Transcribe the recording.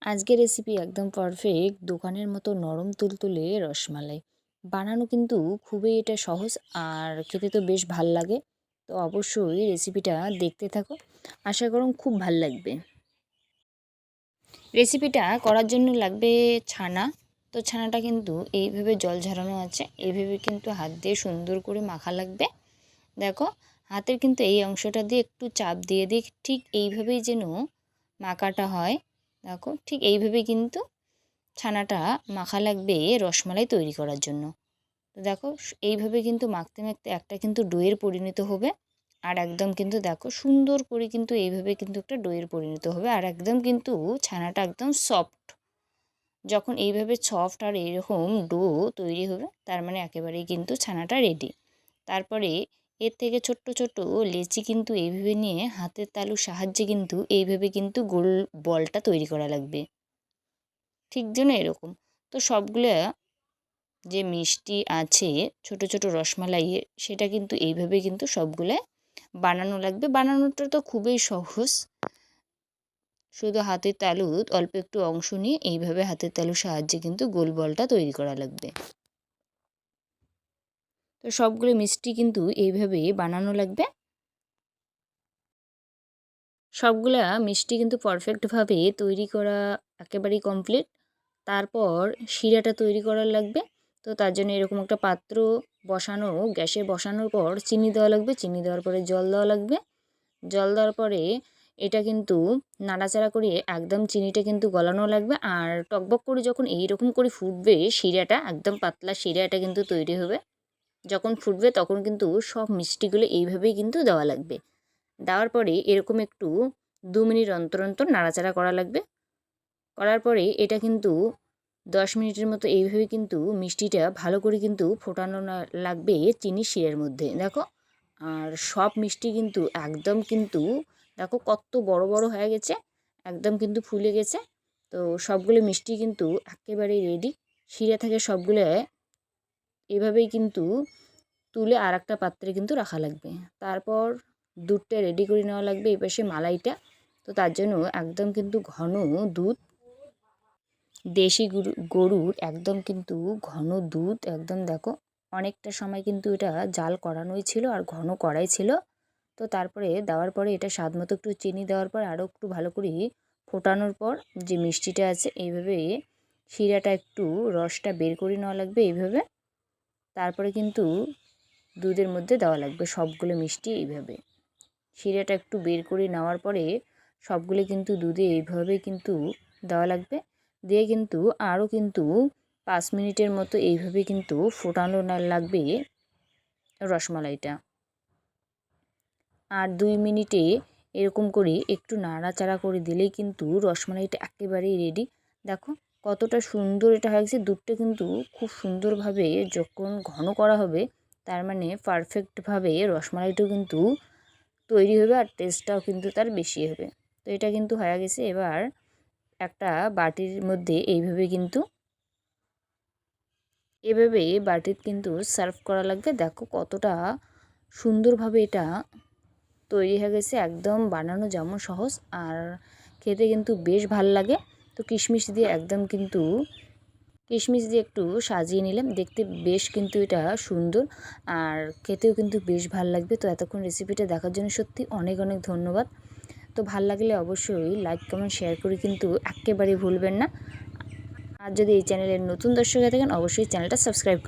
আজকের রেসিপি একদম পারফেক্ট দোকানের মতো নরম তুলতুলে রসমালাই বানানো কিন্তু খুবই এটা সহজ আর খেতে তো বেশ ভাল লাগে। তো অবশ্যই রেসিপিটা দেখতে থাকো, আশা করুন খুব ভাল লাগবে। রেসিপিটা করার জন্য লাগবে ছানা। তো ছানাটা কিন্তু এইভাবে জল ঝরানো আছে, এইভাবে কিন্তু হাত দিয়ে সুন্দর করে মাখা লাগবে। দেখো হাতের কিন্তু এই অংশটা দিয়ে একটু চাপ দিয়ে দিই, ঠিক এইভাবেই যেন মাখাটা হয়। দেখো ঠিক এইভাবেই কিন্তু ছানাটা মাখা লাগবে রসমালাই তৈরি করার জন্য। তো দেখো এইভাবে কিন্তু মাখতে মাখতে একটা কিন্তু ডোয়ের পরিণত হবে, আর একদম কিন্তু দেখো সুন্দর করে কিন্তু এইভাবে কিন্তু একটা ডোয়ের পরিণত হবে, আর একদম কিন্তু ছানাটা একদম সফট। যখন এইভাবে সফট আর এরকম ডো তৈরি হবে তার মানে একেবারেই কিন্তু ছানাটা রেডি। তারপরে এর থেকে ছোট্ট ছোট্ট লেচি কিন্তু এইভাবে নিয়ে হাতের তালুর সাহায্যে কিন্তু এইভাবে কিন্তু গোল বলটা তৈরি করা লাগবে, ঠিক যেন এরকম। তো সবগুলো যে মিষ্টি আছে ছোট ছোট রসমালাই, সেটা কিন্তু এইভাবে কিন্তু সবগুলো বানানো লাগবে। বানানোটা তো খুবই সহজ, শুধু হাতের তালুত অল্প একটু অংশ নিয়ে এইভাবে হাতের তালুর সাহায্যে কিন্তু গোল বলটা তৈরি করা লাগবে। তো সবগুলো মিষ্টি কিন্তু এইভাবে বানানো লাগবে। সবগুলা মিষ্টি কিন্তু পারফেক্টভাবে তৈরি করা একেবারেই কমপ্লিট। তারপর শিরাটা তৈরি করা লাগবে। তো তার জন্য এরকম একটা পাত্র বসানো, গ্যাসে বসানোর পর চিনি দেওয়া লাগবে, চিনি দেওয়ার পরে জল দেওয়া লাগবে। জল দেওয়ার পরে এটা কিন্তু নাড়াচাড়া করে একদম চিনিটা কিন্তু গলানো লাগবে। আর টকবক করে যখন এইরকম করে ফুটবে শিরাটা, একদম পাতলা শিরাটা কিন্তু তৈরি হবে। যখন ফুটবে তখন কিন্তু সব মিষ্টিগুলো এইভাবেই কিন্তু দেওয়া লাগবে। দেওয়ার পরে এরকম একটু 2 মিনিট অন্তর অন্তর নাড়াচাড়া করা লাগবে। করার পরে এটা কিন্তু 10 মিনিটের মতো এইভাবে কিন্তু মিষ্টিটা ভালো করে কিন্তু ফোটানো লাগবে চিনির শিরার মধ্যে। দেখো আর সব মিষ্টি কিন্তু একদম কিন্তু দেখো কত বড় বড় হয়ে গেছে, একদম কিন্তু ফুলে গেছে। তো সবগুলো মিষ্টি কিন্তু একেবারেই রেডি। শিরা থেকে সবগুলো এভাবেই কিন্তু তুলে আর একটা পাত্রে কিন্তু রাখা লাগবে। তারপর দুধটা রেডি করে নেওয়া লাগবে, এই পাশে মালাইটা। তো তার জন্য একদম কিন্তু ঘন দুধ, দেশি গরুর একদম কিন্তু ঘন দুধ, একদম দেখো অনেকটা সময় কিন্তু এটা জাল করানোই ছিল আর ঘন করাই ছিল। তো তারপরে দেওয়ার পরে এটা স্বাদ মতো একটু চিনি দেওয়ার পর আরও একটু ভালো করে ফোটানোর পর যে মিষ্টিটা আছে এইভাবে শিরাটা একটু রসটা বের করে নেওয়া লাগবে এইভাবে। তারপরে কিন্তু দুধের মধ্যে দেওয়া লাগবে সবগুলো মিষ্টি এইভাবে। শিরাটা একটু বের করে নেওয়ার পরে সবগুলো কিন্তু দুধে এইভাবে কিন্তু দেওয়া লাগবে। দিয়ে কিন্তু আরও কিন্তু 5 মিনিটের মতো এইভাবে কিন্তু ফোটানো লাগবে রসমালাইটা। আর 2 মিনিটে এরকম করে একটু নাড়াচাড়া করে দিলেই কিন্তু রসমালাইটা একেবারেই রেডি। দেখো কতটা সুন্দর এটা হয়েছে। দুধটা কিন্তু খুব সুন্দরভাবে যখন ঘন করা হবে তার মানে পারফেক্টভাবে রসমালাইটাও কিন্তু তৈরি হবে, আর টেস্টটাও কিন্তু তার বেশি হবে। তো এটা কিন্তু হয়ে গেছে। এবার একটা বাটির মধ্যে এইভাবে কিন্তু বাটির কিন্তু সার্ভ করা লাগবে। দেখো কতটা সুন্দরভাবে এটা তৈরি হয়ে গেছে, একদম বানানো যেমন সহজ আর খেতে কিন্তু বেশ ভাল লাগে। তো কিশমিশ দিয়ে একদম কিন্তু কিশমিশ দিয়ে একটু সাজিয়ে নিলাম, দেখতে বেশ কিন্তু এটা সুন্দর আর খেতেও কিন্তু বেশ ভাল লাগবে। তো এতক্ষণ রেসিপিটা দেখার জন্য সত্যি অনেক অনেক ধন্যবাদ। তো ভাল লাগলে অবশ্যই লাইক কমেন্ট শেয়ার করে কিন্তু একেবারেই ভুলবেন না। আর যদি এই চ্যানেলের নতুন দর্শক হয়ে থাকেন অবশ্যই চ্যানেলটা সাবস্ক্রাইব